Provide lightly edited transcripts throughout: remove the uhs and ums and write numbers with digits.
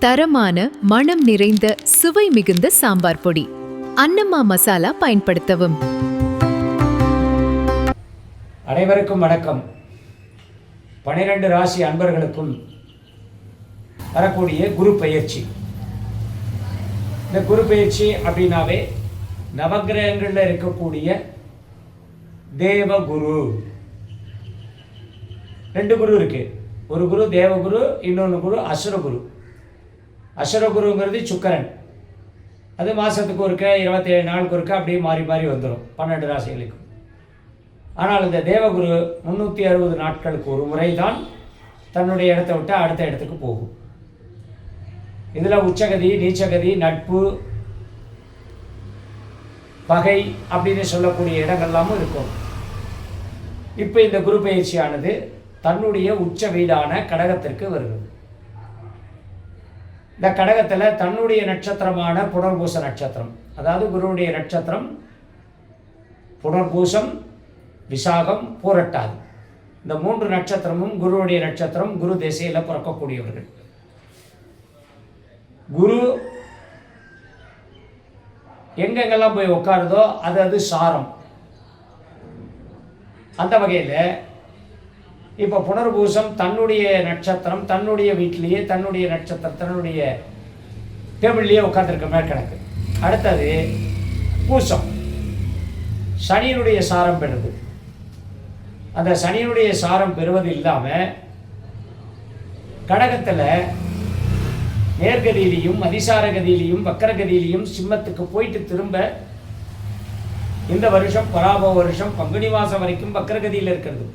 தரமான மணம் நிறைந்த சுவை மிகுந்த சாம்பார் பொடி. அன்னம்மா மசாலா பயன்படுத்தவும். அனைவருக்கும் வணக்கம். 12 ராசி அன்பர்களுக்கும் வரக்கூடிய குரு பெயர்ச்சி. இந்த குரு பெயர்ச்சி அப்படின்னாவே நவகிரகங்களில் இருக்கக்கூடிய தேவகுரு. 2 குரு இருக்கு. ஒரு குரு தேவகுரு, இன்னொன்று குரு அசுரகுரு. அசுரகுருங்கிறது சுக்கரன். அது மாதத்துக்கு ஒருக்க 27 நாளுக்கு ஒருக்க அப்படியே மாறி மாறி வந்துடும் 12 ராசிகளுக்கும். ஆனால் இந்த தேவகுரு 360 நாட்களுக்கு ஒரு முறை தான் தன்னுடைய இடத்தை விட்டு அடுத்த இடத்துக்கு போகும். இதில் உச்சகதி, நீச்சகதி, நட்பு, பகை அப்படின்னு சொல்லக்கூடிய இடங்கள்லாமும் இருக்கும். இப்போ இந்த குரு பயிற்சியானது தன்னுடைய உச்ச வீடான கடகத்திற்கு வருகிறது. இந்த கடகத்தில் தன்னுடைய நட்சத்திரமான புனர்பூச நட்சத்திரம், அதாவது குருவுடைய நட்சத்திரம் புனர்பூசம், விசாகம், பூரட்டாதி. இந்த 3 நட்சத்திரமும் குருவுடைய நட்சத்திரம். குரு திசையில் பிறக்கக்கூடியவர்கள். குரு எங்கெங்கெல்லாம் போய் உட்காருதோ அது சாரம். அந்த வகையில் இப்போ புனர்பூசம் தன்னுடைய நட்சத்திரம், தன்னுடைய வீட்டிலேயே, தன்னுடைய நட்சத்திரம், தன்னுடைய டேபிள்லேயே உட்காந்துருக்க மேல் கணக்கு. அடுத்தது பூசம் சனியினுடைய சாரம் பெறுது. அந்த சனியினுடைய சாரம் பெறுவது இல்லாமல் கடகத்தில் நேர்கதியிலையும் அதிசார கதியிலையும் வக்கரகதியிலையும் சிம்மத்துக்கு போயிட்டு திரும்ப இந்த வருஷம் பராபவ வருஷம் பங்குனி மாதம் வரைக்கும் வக்கரகதியில் இருக்கிறது.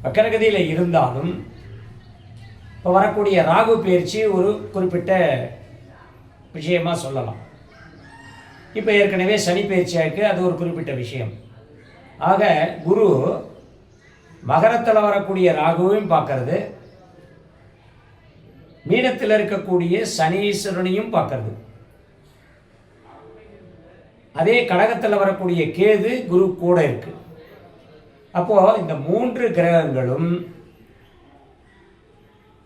வக்கரகதியில் இருந்தாலும் இப்போ வரக்கூடிய ராகு பயிற்சி ஒரு குறிப்பிட்ட விஷயமாக சொல்லலாம். இப்போ ஏற்கனவே சனி பயிற்சியாக இருக்குது, அது ஒரு குறிப்பிட்ட விஷயம். ஆக குரு மகரத்தில் வரக்கூடிய ராகுவையும் பார்க்கறது, மீனத்தில் இருக்கக்கூடிய சனீஸ்வரனையும் பார்க்கறது. அதே கடகத்தில் வரக்கூடிய கேது குரு கூட இருக்கு. அப்போது இந்த 3 கிரகங்களும்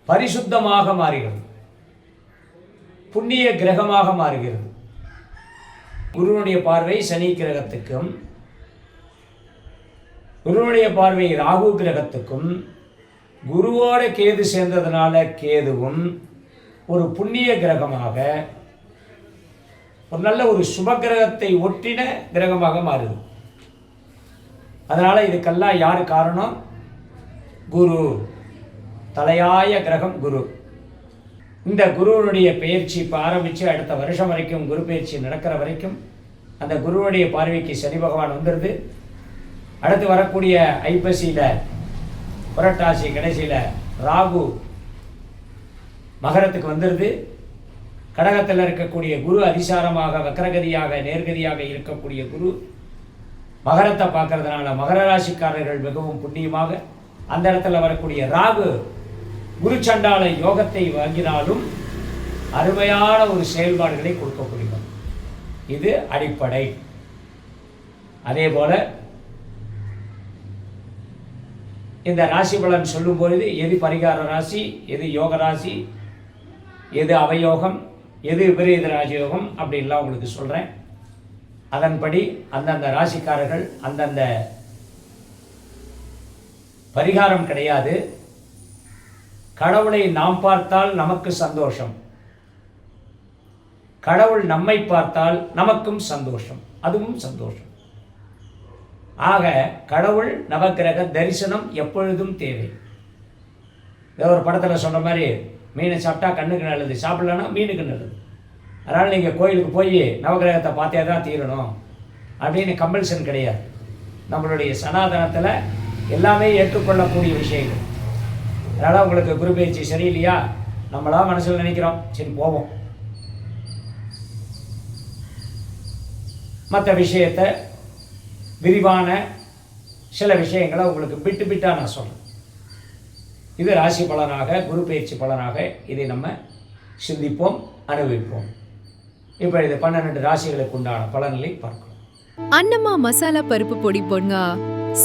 பரிசுத்தமாக மாறுகிறது, புண்ணிய கிரகமாக மாறுகிறது. குருவனுடைய பார்வை சனி கிரகத்துக்கும், குருவனுடைய பார்வை ராகு கிரகத்துக்கும், குருவோட கேது சேர்ந்ததுனால கேதுவும் ஒரு புண்ணிய கிரகமாக, ஒரு நல்ல ஒரு சுப கிரகத்தை ஒட்டின கிரகமாக மாறுது. அதனால் இதுக்கெல்லாம் யார் காரணம்? குரு. தலையாய கிரகம் குரு. இந்த குருவனுடைய பயிற்சி இப்போ ஆரம்பித்து அடுத்த வருஷம் வரைக்கும், குரு பயிற்சி நடக்கிற வரைக்கும் அந்த குருவனுடைய பார்வைக்கு சனி பகவான் வந்துடுது. அடுத்து வரக்கூடிய ஐப்பசியில், புரட்டாசி கடைசியில் ராகு மகரத்துக்கு வந்துடுது. கடகத்தில் இருக்கக்கூடிய குரு அதிசாரமாக வக்கரகதியாக நேர்கதியாக இருக்கக்கூடிய குரு மகரத்தை பார்க்கறதுனால மகர ராசிக்காரர்கள் மிகவும் புண்ணியமாக, அந்த இடத்துல வரக்கூடிய ராகு குரு சண்டால யோகத்தை வாங்கினாலும் அருமையான ஒரு செயல்பாடுகளை கொடுக்கக்கூடியவர். இது அடிப்படை. அதே போல இந்த ராசி பலன் சொல்லும் பொழுது எது பரிகார ராசி, எது யோக ராசி, எது அவயோகம், எது விபரீத ராஜயோகம் அப்படின்லாம் உங்களுக்கு சொல்கிறேன். அதன்படி அந்தந்த ராசிக்காரர்கள் அந்தந்த பரிகாரம் கிடையாது. கடவுளை நாம் பார்த்தால் நமக்கு சந்தோஷம், கடவுள் நம்மை பார்த்தால் நமக்கும் சந்தோஷம், அதுவும் சந்தோஷம். ஆக கடவுள் நவக்கிரக தரிசனம் எப்பொழுதும் தேவை. ஏதோ ஒரு படத்தில் சொன்ன மாதிரி மீனை சாப்பிட்டா கண்ணுக்கு நல்லது, சாப்பிடலன்னா மீனுக்கு நல்லது. அதனால் நீங்கள் கோயிலுக்கு போய் நவகிரகத்தை பார்த்தே தான் தீரணும் அப்படின்னு கம்பல்சன் கிடையாது. நம்மளுடைய சனாதனத்தில் எல்லாமே ஏற்றுக்கொள்ளக்கூடிய விஷயங்கள். அதனால் உங்களுக்கு குரு பயிற்சி சரியில்லையா, நம்மளா மனசில் நினைக்கிறோம், சரி போவோம். மற்ற விஷயத்தை விரிவான சில விஷயங்களை உங்களுக்கு பிட்டாக நான் சொல்கிறேன். இது ராசி பலனாக, குரு பயிற்சி பலனாக இதை நம்ம சிந்திப்போம், அனுபவிப்போம். இப்போ இது 12 ராசிகளுக்கு உண்டான பலன்களை பார்க்கலாம். அன்னம்மா மசாலா பருப்பு பொடி பொண்ணா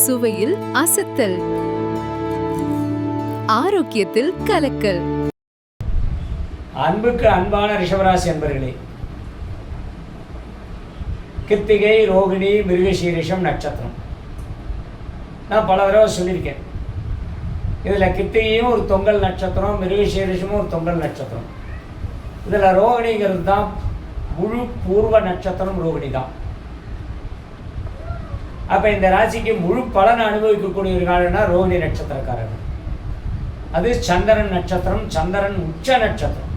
சுவையில் அசத்தல், ஆரோக்கியத்தில் கலக்கல். அன்புக்கு அன்பான ரிஷபராசி அன்பர்களே, கிருத்திகை, ரோகிணி, மிருகசீரிஷம் நட்சத்திரம். நான் பல தடவை சொல்லியிருக்கேன். இதில் கிருத்திகையும் ஒரு தொங்கல் நட்சத்திரம், மிருகசீரிஷமும் ஒரு தொங்கல் நட்சத்திரம். இதில் ரோகிணிங்கிறது தான் முழு பூர்வ நட்சத்திரம். ரோகிணி தான். அப்போ இந்த ராசிக்கு முழு பலனை அனுபவிக்கக்கூடிய ஒரு நாள்னா ரோகிணி நட்சத்திரக்காரர்கள். அது சந்திரன் நட்சத்திரம், சந்திரன் உச்ச நட்சத்திரம்.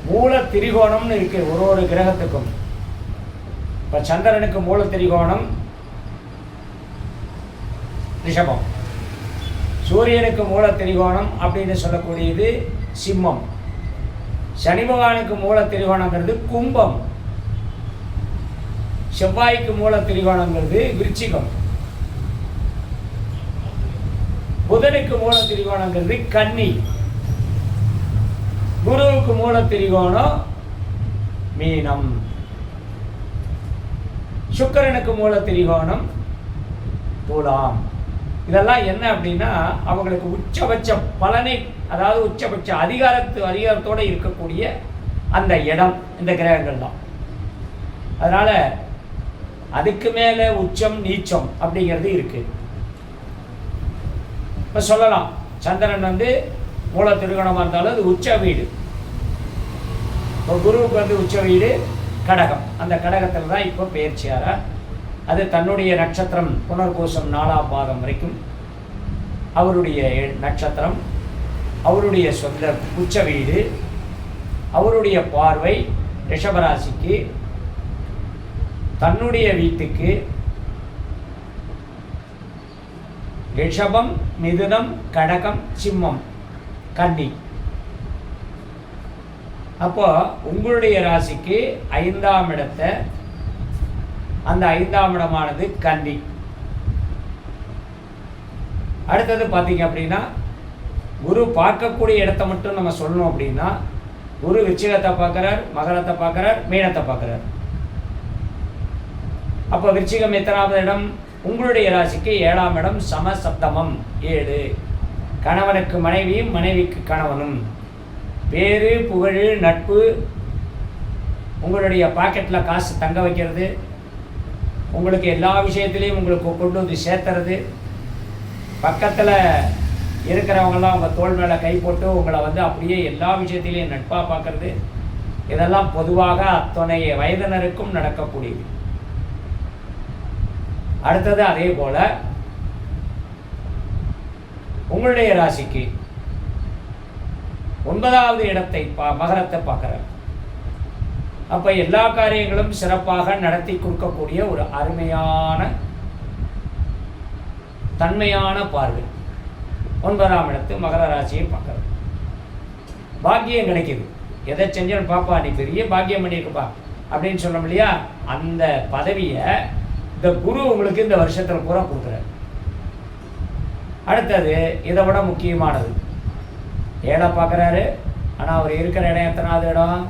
மூல திரிகோணம்னு இருக்கு ஒரு கிரகத்துக்கும். இப்போ சந்திரனுக்கு மூல திரிகோணம் ரிஷபம், சூரியனுக்கு மூல திரிகோணம் அப்படின்னு சொல்லக்கூடியது சிம்மம், சனி பகவானுக்கு மூல திரிகோணங்கிறது கும்பம், செவ்வாய்க்கு மூல திரிகோணங்கிறது விருச்சிகம், புதனுக்கு மூல திரிகோணங்கிறது கன்னி, குருவுக்கு மூல திரிகோணம் மீனம், சுக்கிரனுக்கு மூல திரிகோணம் துலாம். இதெல்லாம் என்ன அப்படின்னா அவங்களுக்கு உச்சபட்ச பலனை, அதாவது உச்சபட்ச அதிகாரத்தோடு இருக்கக்கூடிய அந்த இடம் இந்த கிரகங்கள் தான். அதனால அதுக்கு மேலே உச்சம் நீச்சம் அப்படிங்கிறது இருக்கு. இப்போ சொல்லலாம் சந்திரன் மூல திருகோணமாக இருந்தாலும் அது உச்ச வீடு. இப்போ குருவுக்கு உச்ச வீடு கடகம். அந்த கடகத்தில் தான் இப்போ பெயர்ச்சியாரா. அது தன்னுடைய நட்சத்திரம் புனர்பூசம் 4ஆம் பாதம் வரைக்கும் அவருடைய நட்சத்திரம், அவருடைய சொந்த உச்ச வீடு, அவருடைய பார்வை ரிஷபராசிக்கு, தன்னுடைய வீட்டுக்கு ரிஷபம், மிதுனம், கடகம், சிம்மம், கன்னி. அப்போ உங்களுடைய ராசிக்கு 5ஆம் இடத்தை, அந்த 5ஆம் இடமானது கன்னி. அடுத்தது பார்த்தீங்க அப்படின்னா குரு பார்க்கக்கூடிய இடத்த மட்டும் நம்ம சொல்லணும் அப்படின்னா குரு விருச்சிகத்தை பார்க்குறார், மகரத்தை பார்க்குறார், மீனத்தை பார்க்குறார். அப்போ விருச்சிகம் எத்தனாவது இடம்? உங்களுடைய ராசிக்கு 7ஆம் இடம், சமசப்தமம் 7. கணவனுக்கு மனைவியும், மனைவிக்கு கணவனும், பேரு, புகழ், நட்பு, உங்களுடைய பாக்கெட்டில் காசு தங்க வைக்கிறது, உங்களுக்கு எல்லா விஷயத்துலையும் உங்களுக்கு கொண்டு வந்து சேர்த்துறது, பக்கத்தில் இருக்கிறவங்களாம் உங்கள் தோள் மேலே கை போட்டு உங்களை அப்படியே எல்லா விஷயத்திலையும் நட்பாக பார்க்கறது, இதெல்லாம் பொதுவாக அத்தனை வயதினருக்கும் நடக்கக்கூடியது. அடுத்தது அதே போல் உங்களுடைய ராசிக்கு 9ஆவது இடத்தை மகரத்தை பார்க்குறார். அப்போ எல்லா காரியங்களும் சிறப்பாக நடத்தி கொடுக்கக்கூடிய ஒரு அருமையான தன்மையான பார்வை. 9ஆம் இடத்து மகர ராசியை பார்க்குறது. பாக்கியம் கிடைக்கிது. எதை செஞ்சாலும் பாப்பா நீ பெரிய பாக்கியம் பண்ணியிருக்குப்பா அப்படின்னு சொன்னோம் இல்லையா, அந்த பதவியை இந்த குரு உங்களுக்கு இந்த வருஷத்தில் பூரா கொடுக்குறாரு. அடுத்தது இதை விட முக்கியமானது, 7 பார்க்குறாரு. ஆனால் அவர் இருக்கிற இடம் எத்தனாவது இடம்?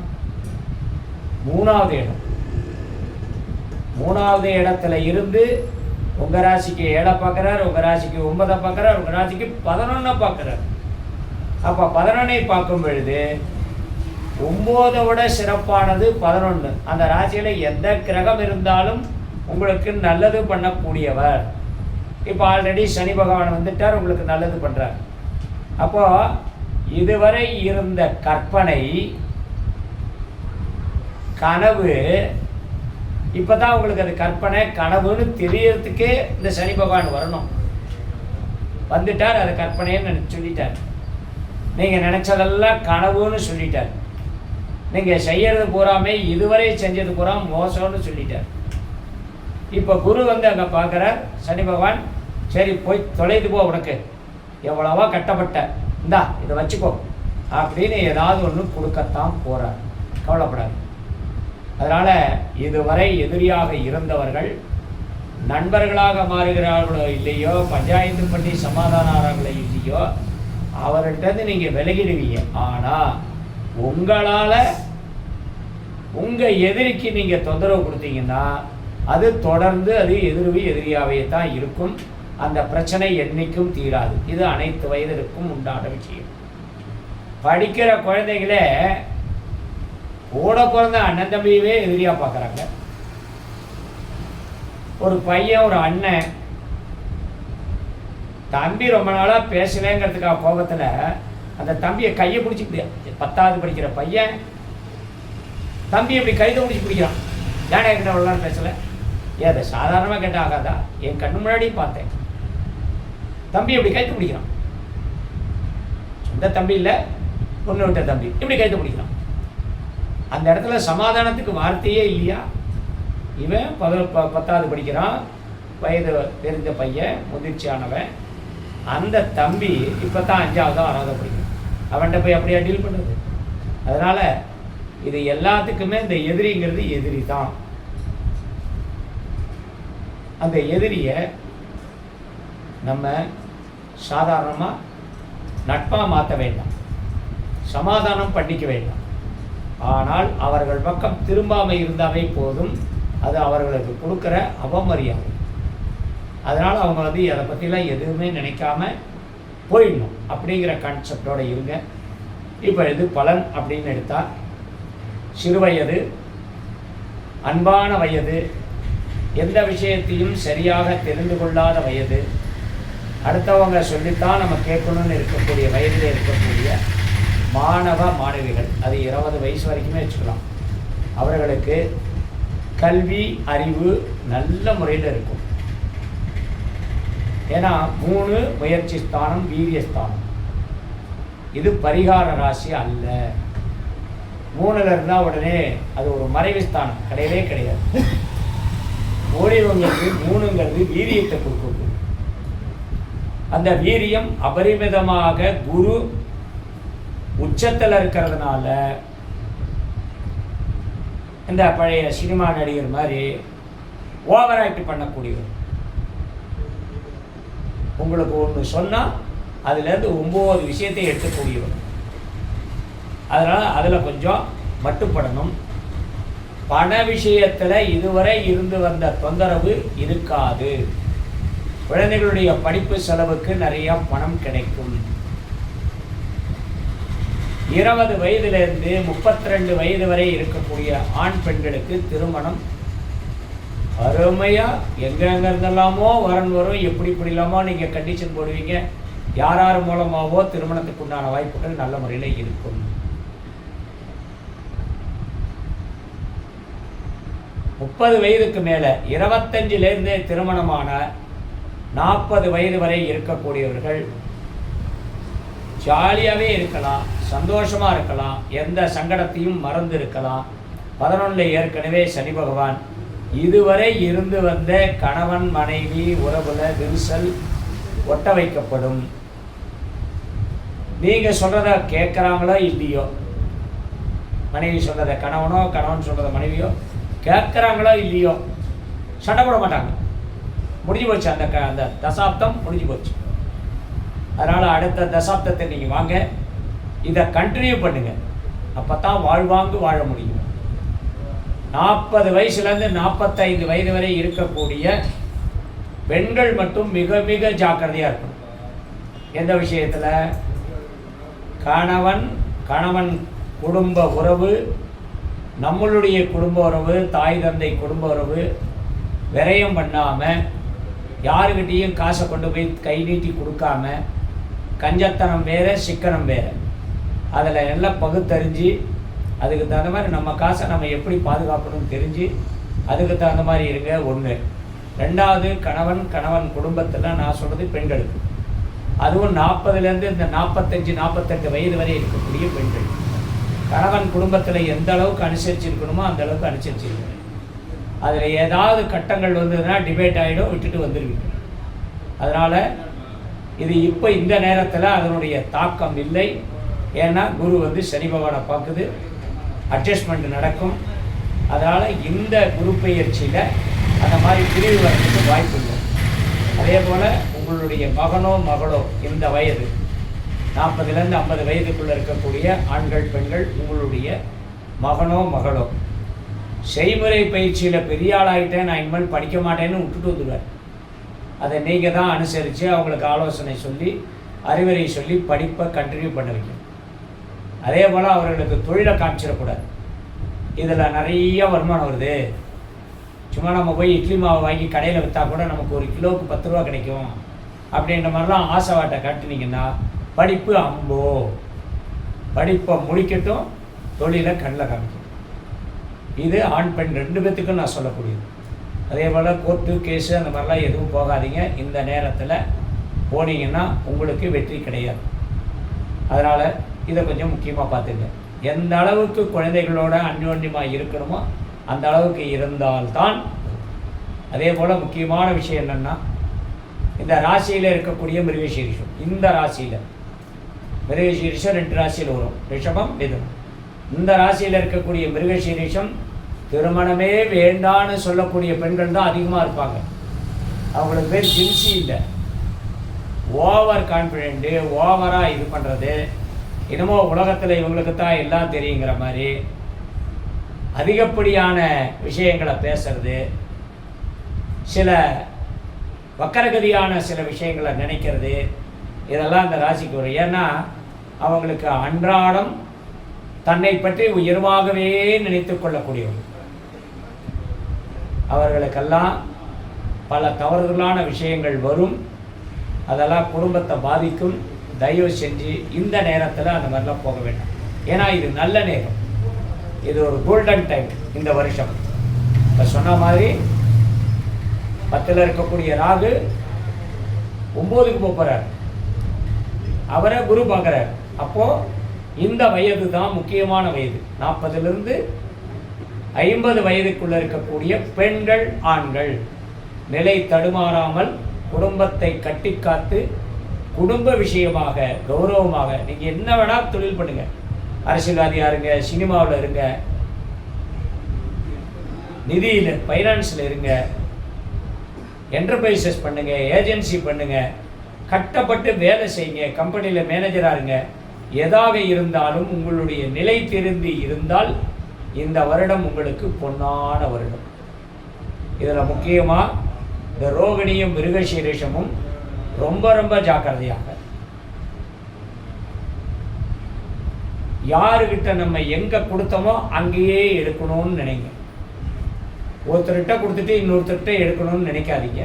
3ஆவது இடம். 3ஆவது இடத்துல இருந்து உங்கள் ராசிக்கு 7 பார்க்குறாரு, உங்கள் ராசிக்கு 9 பார்க்குறாரு, உங்கள் ராசிக்கு 11 பார்க்குறாரு. அப்போ 11 பார்க்கும் பொழுது 9 விட சிறப்பானது 11. அந்த ராசியில் எந்த கிரகம் இருந்தாலும் உங்களுக்கு நல்லது பண்ணக்கூடியவர். இப்போ ஆல்ரெடி சனி பகவான் வந்துட்டார், உங்களுக்கு நல்லது பண்ணுறார். அப்போது இதுவரை இருந்த கற்பனை கனவு இப்போ தான் உங்களுக்கு அது கற்பனை கனவுன்னு தெரியறதுக்கே இந்த சனி பகவான் வரணும். வந்துட்டார், அது கற்பனைன்னு சொல்லிட்டார். நீங்கள் நினச்சதெல்லாம் கனவுன்னு சொல்லிட்டார். நீங்கள் செய்யறது பூராமே இதுவரை செஞ்சது பூரா மோசம்னு சொல்லிட்டார். இப்போ குரு அங்கே பார்க்குறார் சனி பகவான். சரி போய் தொலைது போ, உனக்கு எவ்வளவா கட்டப்பட்ட, இந்தா இதை வச்சுக்கோ அப்படின்னு ஏதாவது ஒன்று கொடுக்கத்தான் போகிறார். கவலைப்படாது. அதனால் இதுவரை எதிரியாக இருந்தவர்கள் நண்பர்களாக மாறுகிறார்களோ இல்லையோ, பஞ்சாயத்து பண்ணி சமாதானங்களோ இல்லையோ, அவர்கிட்ட நீங்கள் விலகிடுவீங்க. ஆனால் உங்களால் உங்கள் எதிரிக்கு நீங்கள் தொந்தரவு கொடுத்தீங்கன்னா அது தொடர்ந்து அது எதிரியாகவே தான் இருக்கும். அந்த பிரச்சனை என்னைக்கும் தீராது. இது அனைத்து வயதிற்கும் உண்டான விஷயம். படிக்கிற குழந்தைங்களே கூட பிறந்த அண்ணன் தம்பியவே எதிரியாக பார்க்குறாங்க. ஒரு பையன் ஒரு அண்ணன் தம்பி ரொம்ப நாளாக பேசலேங்கிறதுக்காக கோபத்தில் அந்த தம்பியை கையை பிடிச்சி 10வது படிக்கிற பையன் தம்பி இப்படி கைதை பிடிச்சி பிடிக்கிறான். ஏன்னா என்கிட்ட அவ்வளோலாம் பேசலை. ஏன் அதை சாதாரணமாக கேட்டால் ஆகாதா? என் கண்ணு முன்னாடியும் பார்த்தேன். தம்பி இப்படி கைத்து பிடிக்கிறான். சொந்த தம்பி இல்லை, பொண்ணு விட்ட தம்பி இப்படி கைத்து பிடிக்கிறான். அந்த இடத்துல சமாதானத்துக்கு வார்த்தையே இல்லையா? இவன் 10வது படிக்கிறான், வயது தெரிஞ்ச பையன், முதிர்ச்சியானவன். அந்த தம்பி இப்போ தான் 5வது 6வது படிக்கிறான். அவன்கிட்ட போய் அப்படியே டீல் பண்ணுறது. அதனால் இது எல்லாத்துக்குமே இந்த எதிரிங்கிறது எதிரி தான். அந்த எதிரியை நம்ம சாதாரணமாக நட்பாக மாற்ற வேண்டாம், சமாதானம் பண்ணிக்க வேண்டாம். ஆனால் அவர்கள் பக்கம் திரும்பாமல் இருந்தாவே போதும். அது அவர்களுக்கு கொடுக்குற அவமரியாதை. அதனால் அவங்க அதை பற்றிலாம் எதுவுமே நினைக்காம போயிடணும் அப்படிங்கிற கான்செப்டோடு இருங்க. இப்போ இது பலன் அப்படின்னு எடுத்தால், சிறுவயது, அன்பான வயது, எந்த விஷயத்தையும் சரியாக தெரிந்து கொள்ளாத வயது, அடுத்தவங்க சொல்லித்தான் நம்ம கேட்கணும்னு இருக்கக்கூடிய வயதில் இருக்கக்கூடிய மாணவ மாணவிகள், அது 20 வயசு வரைக்குமே வச்சுக்கலாம். அவர்களுக்கு கல்வி அறிவு நல்ல முறையில் இருக்கும். ஏன்னா 3 முயற்சி ஸ்தானம், வீரியஸ்தானம். இது பரிகார ராசி அல்ல. 3ல் இருந்தால் உடனே அது ஒரு மறைவு ஸ்தானம் கிடையவே கிடையாது. ஓடிவங்களுக்கு 3ங்கிறது வீரியத்தை கொடுக்கும். அந்த வீரியம் அபரிமிதமாக குரு உச்சத்தில் இருக்கிறதுனால இந்த பழைய சினிமா நடிகர் மாதிரி ஓவர் ஆக்ட் பண்ணக்கூடியவர். உங்களுக்கு ஒன்று சொன்னால் அதுலேருந்து 9 விஷயத்தை எடுக்கக்கூடியவர். அதனால் அதில் கொஞ்சம் மட்டுப்படணும். பண விஷயத்தில் இதுவரை இருந்து வந்த தொந்தரவு இருக்காது. குழந்தைகளுடைய படிப்பு செலவுக்கு நிறையா பணம் கிடைக்கும். 20 வயதிலிருந்து 32 வயது வரை இருக்கக்கூடிய ஆண் பெண்களுக்கு திருமணம் அருமையாக எங்கெங்கே இருந்தெல்லாமோ வரன் வரும். எப்படி இல்லாமோ நீங்கள் கண்டிஷன் போடுவீங்க. யார் மூலமாகவோ திருமணத்துக்கு உண்டான வாய்ப்புகள் நல்ல முறையில் இருக்கும். 30 வயதுக்கு மேலே 25லேருந்தே திருமணமான 40 வயது வரை இருக்கக்கூடியவர்கள் ஜாலியாகவே இருக்கலாம், சந்தோஷமாக இருக்கலாம், எந்த சங்கடத்தையும் மறந்து இருக்கலாம். 11ல் ஏற்கனவே சனி பகவான் இதுவரை இருந்து வந்த கணவன் மனைவி உறவுல விரிசல் ஒட்ட வைக்கப்படும். நீங்கள் சொல்கிறத கேட்குறாங்களோ இல்லையோ, மனைவி சொல்கிறத கணவனோ கணவன் சொல்கிறத மனைவியோ கேட்குறாங்களோ இல்லையோ, சண்டை போட மாட்டாங்க. முடிஞ்சு போச்சு. அந்த தசாப்தம் முடிஞ்சு போச்சு. அதனால் அடுத்த தசாப்தத்தை நீங்கள் வாங்க, இதை கண்டினியூ பண்ணுங்கள். அப்போ தான் வாழ்வாங்கு வாழ முடியும். 40 வயசுலேருந்து 45 வயது வரை இருக்கக்கூடிய பெண்கள் மட்டும் மிக மிக ஜாக்கிரதையாக இருக்கணும். எந்த விஷயத்தில்? கணவன் குடும்ப உறவு, நம்மளுடைய குடும்ப உறவு, தாய் தந்தை குடும்ப உறவு விரயம் பண்ணாமல், யாருக்கிட்டேயும் காசை கொண்டு போய் கை நீட்டி கொடுக்காம, கஞ்சத்தனம் வேறு சிக்கனம் வேறு, அதில் எல்லாம் பகுத்தறிஞ்சு அதுக்கு தகுந்த மாதிரி நம்ம காசை நம்ம எப்படி பாதுகாக்கணும்னு தெரிஞ்சு அதுக்கு தகுந்த மாதிரி இருங்க. 1. 2வது, கணவன் குடும்பத்தில் நான் சொல்கிறது பெண்களுக்கு, அதுவும் 40லேருந்து இந்த 45 48 வயது வரை இருக்கக்கூடிய பெண்கள் கணவன் குடும்பத்தில் எந்த அளவுக்கு அனுசரிச்சிருக்கணுமோ அந்த அளவுக்கு அனுசரிச்சிருக்கணும். அதில் ஏதாவது கட்டங்கள் வந்ததுன்னா டிபேட் ஆகிடும், விட்டுட்டு வந்துடுவீங்க. அதனால் இது இப்போ இந்த நேரத்தில் அதனுடைய தாக்கம் இல்லை. ஏன்னா குரு சனி பகவானை பார்க்குது, அட்ஜஸ்ட்மெண்ட் நடக்கும். அதனால் இந்த குரு பெயர்ச்சியில் அந்த மாதிரி பிரிவு வரதுக்கு வாய்ப்பு இல்லை. அதே போல் உங்களுடைய மகனோ மகளோ இந்த வயது 40லேருந்து 50 வயதுக்குள்ளே இருக்கக்கூடிய ஆண்கள் பெண்கள், உங்களுடைய மகனோ மகளோ செய்முறை பயிற்சியில் பெரிய ஆளாகிட்டேன், நான் இனிமேல் படிக்க மாட்டேன்னு விட்டுட்டு வந்துடுவார். அதை நீங்கள் தான் அனுசரித்து அவங்களுக்கு ஆலோசனை சொல்லி அறிவுரை சொல்லி படிப்பை கண்டினியூ பண்ண வைக்கணும். அதே போல் அவர்களுக்கு தொழிலை காமிச்சிடக்கூடாது. இதில் நிறைய வருமானம் வருது, சும்மா நம்ம போய் இட்லி மாவு வாங்கி கடையில் விற்றா கூட நமக்கு ஒரு கிலோவுக்கு 10 ரூபா கிடைக்கும் அப்படின்ற மாதிரிலாம் ஆசைவாட்டை காட்டினீங்கன்னா படிப்பு அம்போ, படிப்பை முடிக்கட்டும், தொழிலை கண்ணில் காமிக்கும். இது ஆண் பெண் 2 பேத்துக்கும் நான் சொல்லக்கூடியது. அதே போல் கோர்ட்டு கேஸு அந்த மாதிரிலாம் எதுவும் போகாதீங்க. இந்த நேரத்தில் போனீங்கன்னா உங்களுக்கு வெற்றி கிடையாது. அதனால் இதை கொஞ்சம் முக்கியமாக பார்த்துங்க. எந்த அளவுக்கு குழந்தைகளோட அந்யோன்யமாக இருக்கணுமோ அந்த அளவுக்கு இருந்தால்தான். அதே போல் முக்கியமான விஷயம் என்னென்னா, இந்த ராசியில் இருக்கக்கூடிய மிருகசீரிஷம், இந்த ராசியில் மிருகசீரிஷம் 2 ராசியில் வரும், ரிஷபம் மிதுனம். இந்த ராசியில் இருக்கக்கூடிய மிருகசீரிஷம் திருமணமே வேண்டான்னு சொல்லக்கூடிய பெண்கள் தான் அதிகமாக இருப்பாங்க. அவங்களுக்கு பேர் ஜின்சி இல்லை, ஓவர் கான்ஃபிடென்ட்டு, ஓவராக இது பண்ணுறது, என்னமோ உலகத்தில் இவங்களுக்கு தான் எல்லாம் தெரியுங்கிற மாதிரி அதிகப்படியான விஷயங்களை பேசுறது, சில வக்கரகதியான சில விஷயங்களை நினைக்கிறது, இதெல்லாம் அந்த ராசிக்கு வரும். ஏன்னா அவங்களுக்கு அன்றாடம் தன்னை பற்றி உயர்வாகவே நினைத்து கொள்ளக்கூடியவர்கள். அவர்களுக்கெல்லாம் பல தவறுதலான விஷயங்கள் வரும், அதெல்லாம் குடும்பத்தை பாதிக்கும். தயவு செஞ்சு இந்த நேரத்தில் அந்த மாதிரிலாம் போக வேண்டாம். ஏன்னா இது நல்ல நேரம், இது ஒரு கோல்டன் டைம். இந்த வருஷம் இப்போ சொன்ன மாதிரி 10ல் இருக்கக்கூடிய ராகு 9க்கு போகிறார், அவரை குரு பார்க்குறார். அப்போது இந்த வயது தான் முக்கியமான வயது. 40லிருந்து 50 வயதுக்குள்ளே இருக்கக்கூடிய பெண்கள், ஆண்கள் நிலை தடுமாறாமல் குடும்பத்தை கட்டி காத்து குடும்ப விஷயமாக கௌரவமாக நீங்கள் என்ன வேணால் தொழில் பண்ணுங்கள். அரசியல்வாதியாக இருங்க, சினிமாவில் இருங்க, நிதியில் ஃபைனான்ஸில் இருங்க, என்டர்பிரைசஸ் பண்ணுங்கள், ஏஜென்சி பண்ணுங்கள், கட்டப்பட்டு வேலை செய்யுங்க, கம்பெனியில் மேனேஜராக இருங்க. எதாக இருந்தாலும் உங்களுடைய நிலை தெரிந்து இருந்தால் இந்த வருடம் உங்களுக்கு பொன்னான வருடம். இதில் முக்கியமாக இந்த ரோகிணியும் மிருகசீரிஷமும் ரொம்ப ரொம்ப ஜாக்கிரதையாக, யாருக்கிட்ட நம்ம எங்கே கொடுத்தோமோ அங்கேயே எடுக்கணும்னு நினைங்க. ஒருத்தர்கிட்ட கொடுத்துட்டு இன்னொருத்தர்கிட்ட எடுக்கணும்னு நினைக்காதீங்க,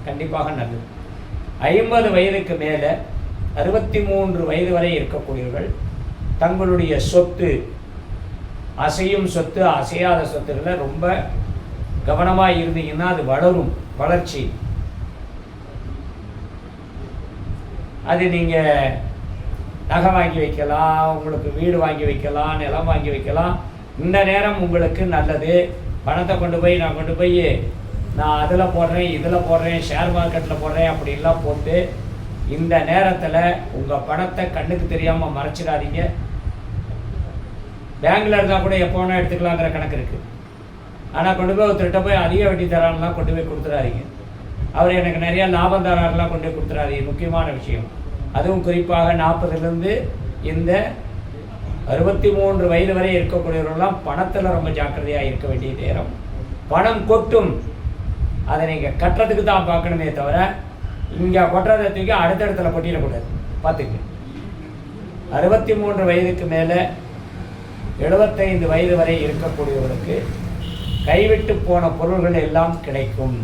கண்டிப்பாக நல்லது. 50 வயதுக்கு மேலே 63 வயது வரை இருக்கக்கூடியவர்கள் தங்களுடைய சொத்து, அசையும் சொத்து, அசையாத சொத்துக்களை ரொம்ப கவனமாக இருந்தீங்கன்னா அது வளரும், வளர்ச்சி. அது நீங்கள் நகை வாங்கி வைக்கலாம், உங்களுக்கு வீடு வாங்கி வைக்கலாம், நிலம் வாங்கி வைக்கலாம். இந்த நேரம் உங்களுக்கு நல்லது. பணத்தை கொண்டு போய் நான் அதில் போடுறேன், இதில் போடுறேன், ஷேர் மார்க்கெட்டில் போடுறேன் அப்படின்லாம் போட்டு இந்த நேரத்தில் உங்கள் பணத்தை கண்ணுக்கு தெரியாமல் மறைச்சிடாதீங்க. பேங்கில் இருந்தால் கூட எப்போ வேணால் எடுத்துக்கலாங்கிற கணக்கு இருக்குது. ஆனால் கொண்டு போய் ஒருத்தர்கிட்ட போய் அதிக வட்டி தரான்லாம் கொண்டு போய் கொடுத்துடாதீங்க. அவர் எனக்கு நிறையா லாபம் தராரெலாம் கொண்டு போய் கொடுத்துடாதீங்க. முக்கியமான விஷயம். அதுவும் குறிப்பாக 40லிருந்து இந்த 63 வயது வரை இருக்கக்கூடியவர்கள்லாம் பணத்தில் ரொம்ப ஜாக்கிரதையாக இருக்க வேண்டிய நேரம். பணம் கொட்டும், அதை நீங்கள் கட்டுறதுக்கு தான் பார்க்கணுமே தவிர இங்கே கொட்டுறதை தூக்கி அடுத்தடுத்துல கொட்டிடக்கூடாது, பார்த்துக்க. 63 வயதுக்கு மேலே 75 வயது வரை இருக்கக்கூடியவர்களுக்கு கைவிட்டு போன பொருள்கள் எல்லாம் கிடைக்கும்.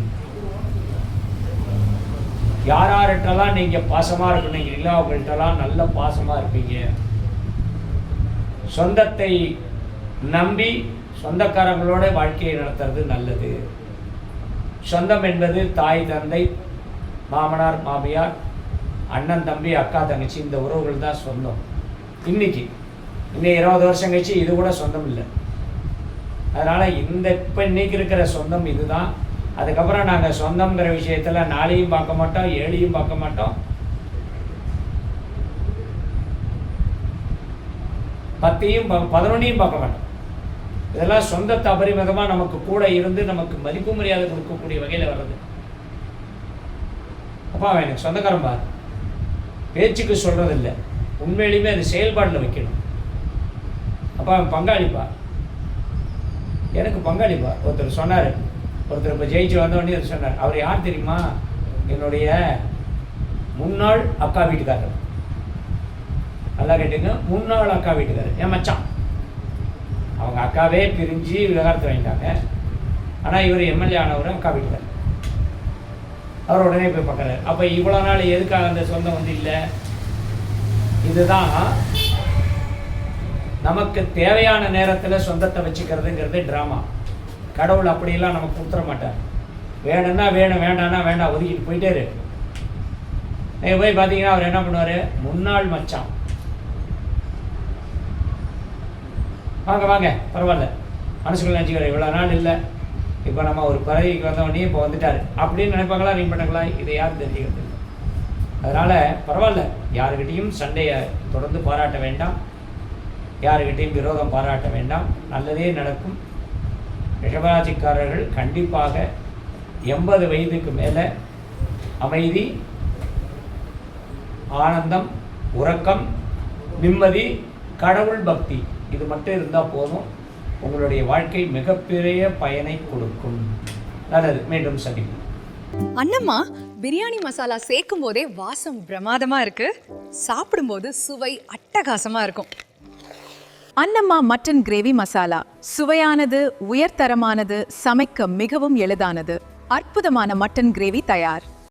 யார்கிட்டலாம் நீங்கள் பாசமாக இருக்கணுங்கிறீங்களோ அவங்கள்ட்டலாம் நல்ல பாசமாக இருப்பீங்க. சொந்தத்தை நம்பி சொந்தக்காரங்களோட வாழ்க்கையை நடத்துறது நல்லது. சொந்தம் என்பது தாய், தந்தை, மாமனார், மாமியார், அண்ணன், தம்பி, அக்கா, தங்கச்சி, இந்த உறவுகள் தான் சொந்தம். இன்னும் 20 வருஷம் கழிச்சு இது கூட சொந்தம் இல்லை. அதனால் இப்போ இன்னைக்கு இருக்கிற சொந்தம் இதுதான். அதுக்கப்புறம் நாங்கள் சொந்தங்கிற விஷயத்தில் 4ஐயும் பார்க்க மாட்டோம், 7ஐயும் பார்க்க மாட்டோம், 10ஐயும் 11ஐயும் பார்க்க மாட்டோம். இதெல்லாம் சொந்தத்தை அபரிமிதமாக நமக்கு கூட இருந்து நமக்கு மதிப்பு மரியாதை கொடுக்கக்கூடிய வகையில் வர்றது. அப்பா அவன் எனக்கு சொந்தக்காரன் பார், பேச்சுக்கு சொல்கிறதில்லை, உண்மையிலுமே அது செயல்பாட்டில் வைக்கணும். அப்பா அவன் பங்காளிப்பா, எனக்கு பங்காளிப்பா. ஒருத்தர் சொன்னார், ஒருத்தர் இப்போ ஜெயிச்சு வந்தோடனே அது சொன்னார். அவர் யார் தெரியுமா? என்னுடைய முன்னாள் அக்கா வீட்டுக்காரர். நல்லா கேட்டுங்க, முன்னாள் அக்கா வீட்டுக்காரர், என் மச்சான். அவங்க அக்காவே பிரிஞ்சு விவகாரத்தை வாங்கிட்டாங்க. ஆனால் இவர் எம்எல்ஏ ஆனவர் அக்கா வீட்டுக்காரர். அவர் உடனே போய் பார்க்குறாரு. அப்போ இவ்வளோ நாள் எதுக்காக அந்த சொந்தம் வந்து இல்லை? இதுதான் நமக்கு தேவையான நேரத்தில் சொந்தத்தை வச்சுக்கிறதுங்கிறது ட்ராமா. கடவுள் அப்படியெல்லாம் நமக்கு கொடுத்துட மாட்டார். வேணும்னா வேணும், வேண்டாம்னா வேண்டாம், ஒதுக்கிட்டு போயிட்டே இரு. நீங்கள் போய் பார்த்தீங்கன்னா அவர் என்ன பண்ணுவார்? முன்னாள் மச்சான், வாங்க வாங்க பரவாயில்ல, மனசுக்குள்ள நினச்சிக்கிறேன், இவ்வளோ நாள் இல்லை, இப்போ நம்ம ஒரு பறவைக்கு வந்தவொடனே இப்போ வந்துட்டார் அப்படின்னு நினைப்பாங்களா, ரீன் பண்ணாங்களா? இதை யாரும் தெரிஞ்சுக்கிறது. அதனால் பரவாயில்ல, யாருக்கிட்டையும் சண்டையை தொடர்ந்து பாராட்ட வேண்டாம், யாருக்கிட்டையும் விரோதம் பாராட்ட வேண்டாம், நல்லதே நடக்கும். ரிஷபராசிக்காரர்கள் கண்டிப்பாக 80 வயதுக்கு மேலே அமைதி, ஆனந்தம், உறக்கம், நிம்மதி, கடவுள் பக்தி, இது மட்டும் இருந்தால் போதும். உங்களுடைய வாழ்க்கை மிகப்பெரிய பயனை கொடுக்கும். நல்லது, மீண்டும் சந்திப்போம். அண்ணம்மா பிரியாணி மசாலா சேர்க்கும் போதே வாசம் பிரமாதமா இருக்கு, சாப்பிடும்போது சுவை அட்டகாசமா இருக்கும். அன்னம்மா மட்டன் கிரேவி மசாலா சுவையானது, உயர்தரமானது, சமைக்க மிகவும் எளிதானது. அற்புதமான மட்டன் கிரேவி தயார்.